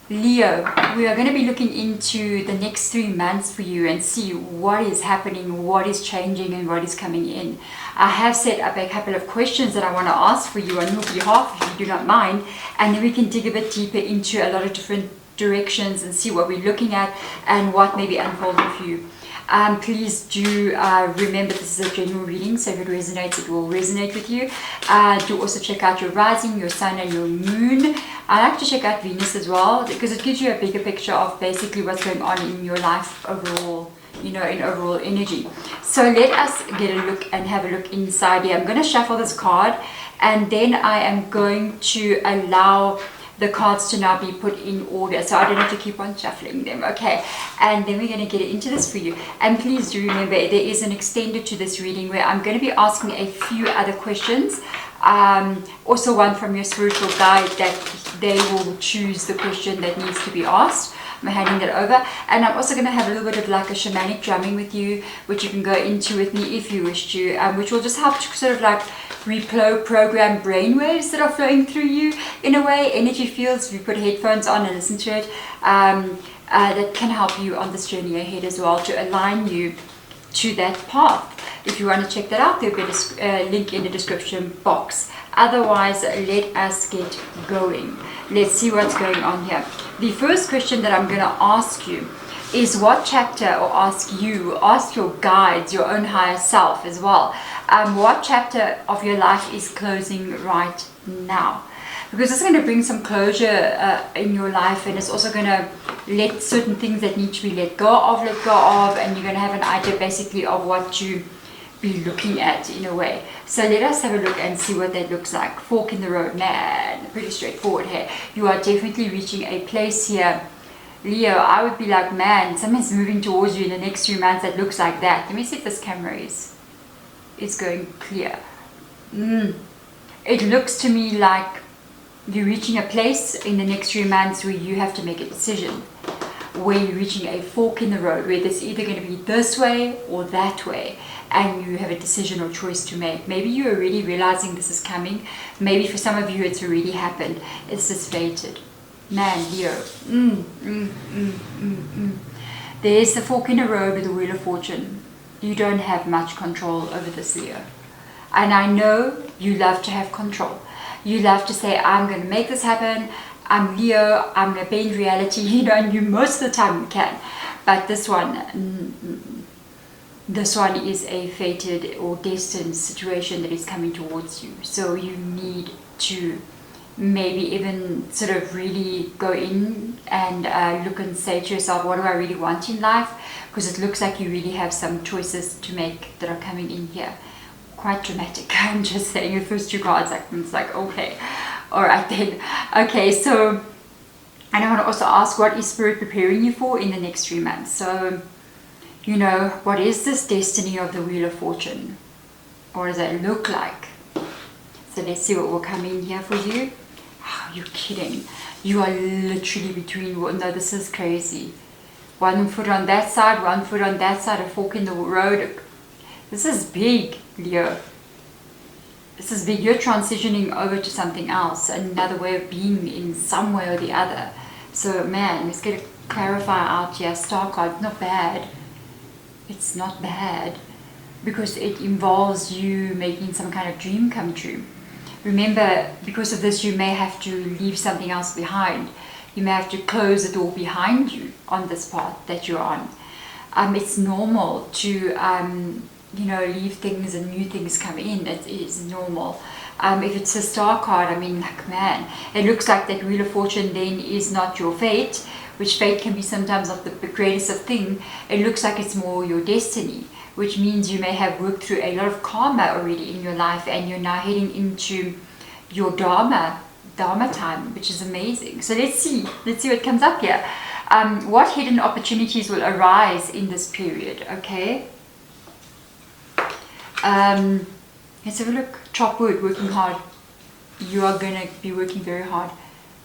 Leo, we are going to be looking into the next 3 months for you and see what is happening, what is changing, and what is coming in. I have set up a couple of questions that I want to ask for you on your behalf, if you do not mind, and then we can dig a bit deeper into a lot of different directions and see what we're looking at and what may be unfolding for you. Please do remember this is a general reading, so if it resonates, it will resonate with you. Do also check out your rising, your sun, and your moon. I like to check out Venus as well because it gives you a bigger picture of basically what's going on in your life overall, you know, in overall energy. So let us get a look and have a look inside here. I'm going to shuffle this card, and then I am going to allow the cards to now be put in order, so I don't have to keep on shuffling them. Okay, and then we're going to get into this for you. And please do remember, there is an extended to this reading where I'm going to be asking a few other questions, also one from your spiritual guide, that they will choose the question that needs to be asked. I'm handing that over, and I'm also going to have a little bit of like a shamanic drumming with you, which you can go into with me if you wish to, which will just help to sort of like reprogram brainwaves that are flowing through you in a way, energy fields. If you put headphones on and listen to it, that can help you on this journey ahead as well, to align you to that path. If you want to check that out, there'll be a link in the description box. Otherwise, let us get going. Let's see what's going on here. The first question that I'm going to ask you is what chapter, or ask your guides, your own higher self as well, what chapter of your life is closing right now? Because it's going to bring some closure in your life, and it's also going to let certain things that need to be let go of, and you're going to have an idea basically of what to be looking at in a way. So let us have a look and see what that looks like. Fork in the road, man, pretty straightforward here. You are definitely reaching a place here, Leo. I would be like, man, something's moving towards you in the next 3 months that looks like that. Let me see if this camera is going clear. It looks to me like you're reaching a place in the next 3 months where you have to make a decision, where you're reaching a fork in the road, where there's either going to be this way or that way, and you have a decision or choice to make. Maybe you're already realizing this is coming. Maybe for some of you it's already happened. It's just fated. Man, Leo. There's the fork in the road with the Wheel of Fortune. You don't have much control over this, Leo. And I know you love to have control. You love to say, I'm going to make this happen. I'm Leo. I'm going to bend reality. You know, and you most of the time you can. But this one is a fated or destined situation that is coming towards you. So you need to maybe even sort of really go in and look and say to yourself, what do I really want in life? Because it looks like you really have some choices to make that are coming in here. Quite dramatic. I'm just saying, the first 2 cards, it's like, okay, all right then. Okay, so, and I want to also ask, what is Spirit preparing you for in the next 3 months? So, you know, what is this destiny of the Wheel of Fortune? What does that look like? So let's see what will come in here for you. Oh, you're kidding. You are literally between, no, this is crazy. 1 foot on that side, 1 foot on that side, a fork in the road. This is big, Leo. This is big. You're transitioning over to something else, another way of being in some way or the other. So, man, let's get a clarifier out here. Star card, not bad. It's not bad because it involves you making some kind of dream come true. Remember, because of this, you may have to leave something else behind. You may have to close the door behind you on this path that you're on. It's normal to leave things and new things come in. It is normal. If it's a star card, I mean, like, man, it looks like that Wheel of Fortune then is not your fate, which fate can be sometimes not the greatest of thing. It looks like it's more your destiny, which means you may have worked through a lot of karma already in your life, and you're now heading into your dharma time, which is amazing. So let's see what comes up here. What hidden opportunities will arise in this period? Okay. Let's have a look. Chop wood, working hard. You are going to be working very hard,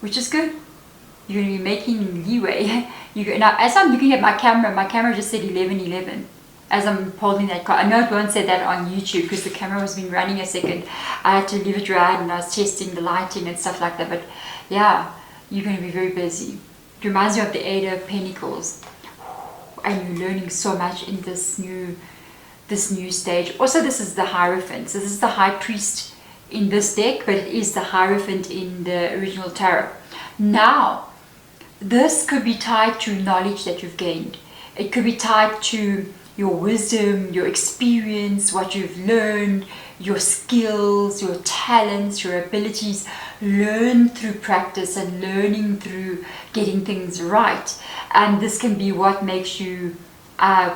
which is good. You're going to be making leeway. Now, as I'm looking at my camera just said 11:11 as I'm holding that card. I know it won't say that on YouTube because the camera has been running a second. I had to leave it right, and I was testing the lighting and stuff like that. But yeah, you're going to be very busy. It reminds me of the Eight of Pentacles. And you're learning so much in this new stage. Also, this is the Hierophant. So this is the High Priest in this deck, but it is the Hierophant in the original tarot. Now, this could be tied to knowledge that you've gained. It could be tied to your wisdom, your experience, what you've learned, your skills, your talents, your abilities, learned through practice and learning through getting things right. And this can be what makes you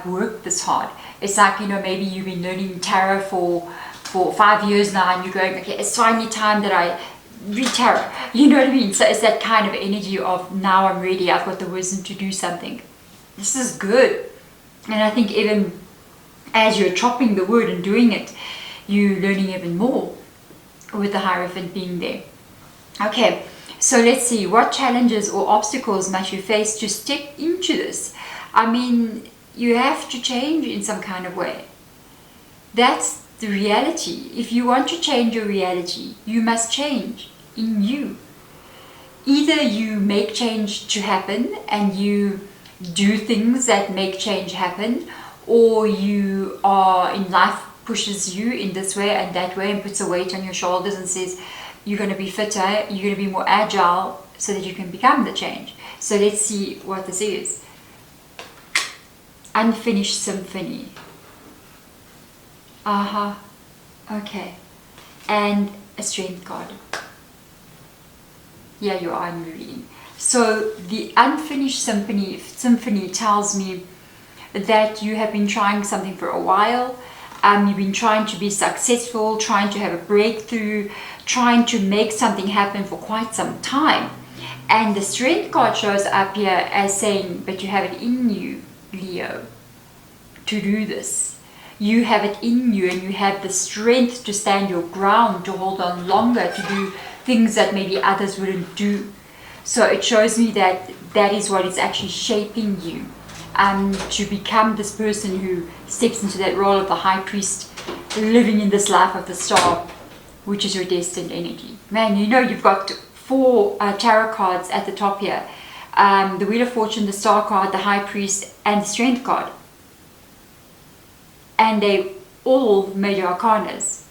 work this hard. It's like, you know, maybe you've been learning tarot for 5 years now, and you're going, okay, it's finally time that I read tarot. You know what I mean? So it's that kind of energy of, now I'm ready, I've got the wisdom to do something. This is good. And I think even as you're chopping the wood and doing it, you're learning even more with the Hierophant being there. Okay, so let's see, what challenges or obstacles must you face to step into this? I mean, you have to change in some kind of way. That's the reality. If you want to change your reality, you must change in you. Either you make change to happen and you do things that make change happen, or you are in life pushes you in this way and that way and puts a weight on your shoulders and says you're going to be fitter, you're going to be more agile so that you can become the change. So let's see what this is. Unfinished symphony. Okay. And a strength card. Yeah, you are in the reading. So the unfinished symphony tells me that you have been trying something for a while. You've been trying to be successful, trying to have a breakthrough, trying to make something happen for quite some time. And the strength card shows up here as saying, but you have it in you, Leo, to do this. You have it in you, and you have the strength to stand your ground, to hold on longer, to do things that maybe others wouldn't do. So it shows me that that is what is actually shaping you, to become this person who steps into that role of the High Priest, living in this life of the Star, which is your destined energy. Man, you know, you've got 4 tarot cards at the top here. The Wheel of Fortune, the Star card, the High Priest, and the Strength card. And they all major arcanas.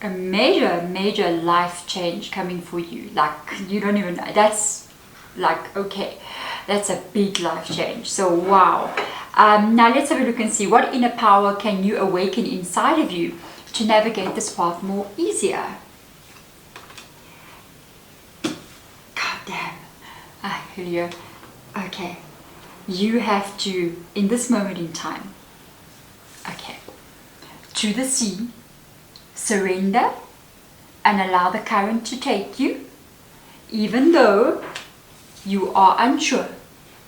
A major life change coming for you. Like, you don't even know. That's like, okay, that's a big life change. So wow. Now let's have a look and see, what inner power can you awaken inside of you to navigate this path more easier? God damn. Leo. Okay, you have to, in this moment in time, okay, to the sea, surrender and allow the current to take you, even though you are unsure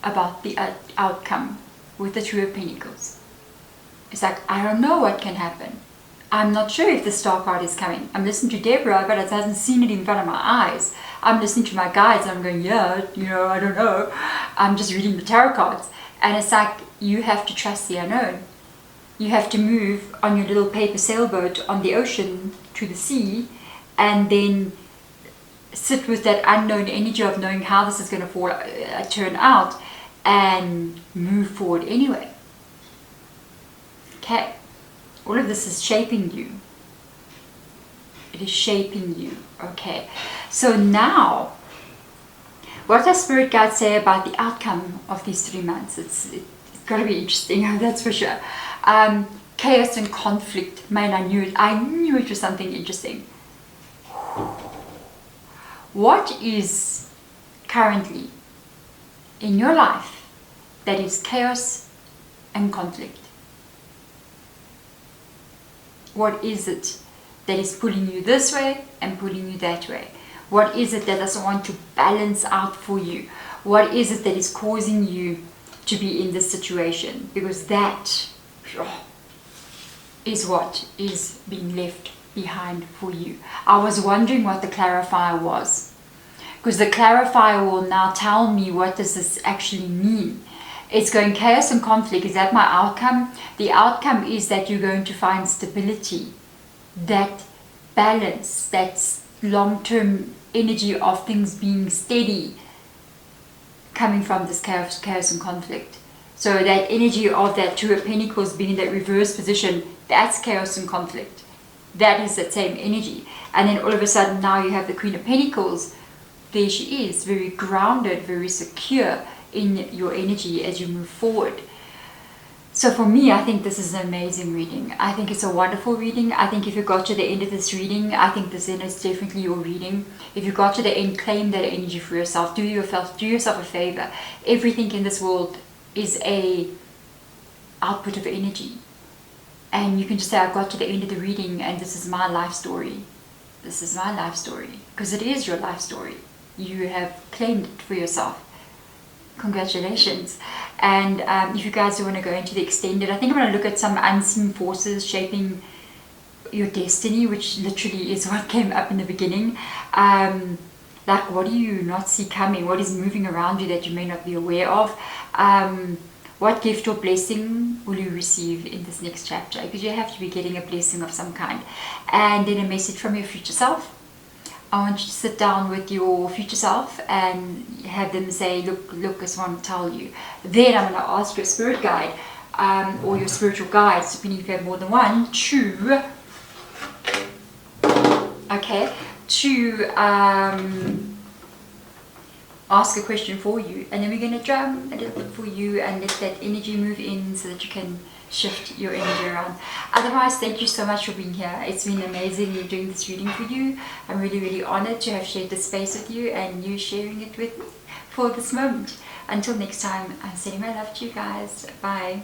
about the outcome with the Two of Pentacles. It's like, I don't know what can happen. I'm not sure if the Star card is coming. I'm listening to Deborah, but it hasn't seen it in front of my eyes. I'm listening to my guides and I'm going, yeah, you know, I don't know. I'm just reading the tarot cards. And it's like, you have to trust the unknown. You have to move on your little paper sailboat on the ocean to the sea, and then sit with that unknown energy of knowing how this is going to turn out, and move forward anyway. Okay, all of this is shaping you. It is shaping you. Okay, so now, what does Spirit Guide say about the outcome of these 3 months? It's got to be interesting, that's for sure. Chaos and conflict. Man, I knew it was something interesting. What is currently in your life that is chaos and conflict? What is it that is pulling you this way and pulling you that way? What is it that doesn't want to balance out for you? What is it that is causing you to be in this situation? Because that is what is being left behind for you. I was wondering what the clarifier was, because the clarifier will now tell me, what does this actually mean? It's going chaos and conflict. Is that my outcome? The outcome is that you're going to find stability, that balance, that long-term energy of things being steady, coming from this chaos and conflict. So that energy of that Two of Pentacles being in that reverse position, that's chaos and conflict. That is that same energy. And then all of a sudden now you have the Queen of Pentacles. There she is, very grounded, very secure in your energy as you move forward. So for me, I think this is an amazing reading. I think it's a wonderful reading. I think if you got to the end of this reading, I think this then is definitely your reading. If you got to the end, claim that energy for yourself. Do yourself a favor. Everything in this world is a output of energy. And you can just say, I got to the end of the reading and this is my life story. This is my life story. Because it is your life story. You have claimed it for yourself. Congratulations. And if you guys want to go into the extended, I think I'm going to look at some unseen forces shaping your destiny, which literally is what came up in the beginning. Like, what do you not see coming? What is moving around you that you may not be aware of? What gift or blessing will you receive in this next chapter? Because you have to be getting a blessing of some kind. And then a message from your future self. I want you to sit down with your future self and have them say, look, I just want to tell you. Then I'm going to ask your spirit guide or your spiritual guides, depending if you have more than one, to ask a question for you. And then we're going to drum a little bit for you and let that energy move in so that you can shift your energy around. Otherwise, thank you so much for being here. It's been amazing doing this reading for you. I'm really, really honored to have shared this space with you and you sharing it with me for this moment. Until next time, I'm sending my love to you guys. Bye.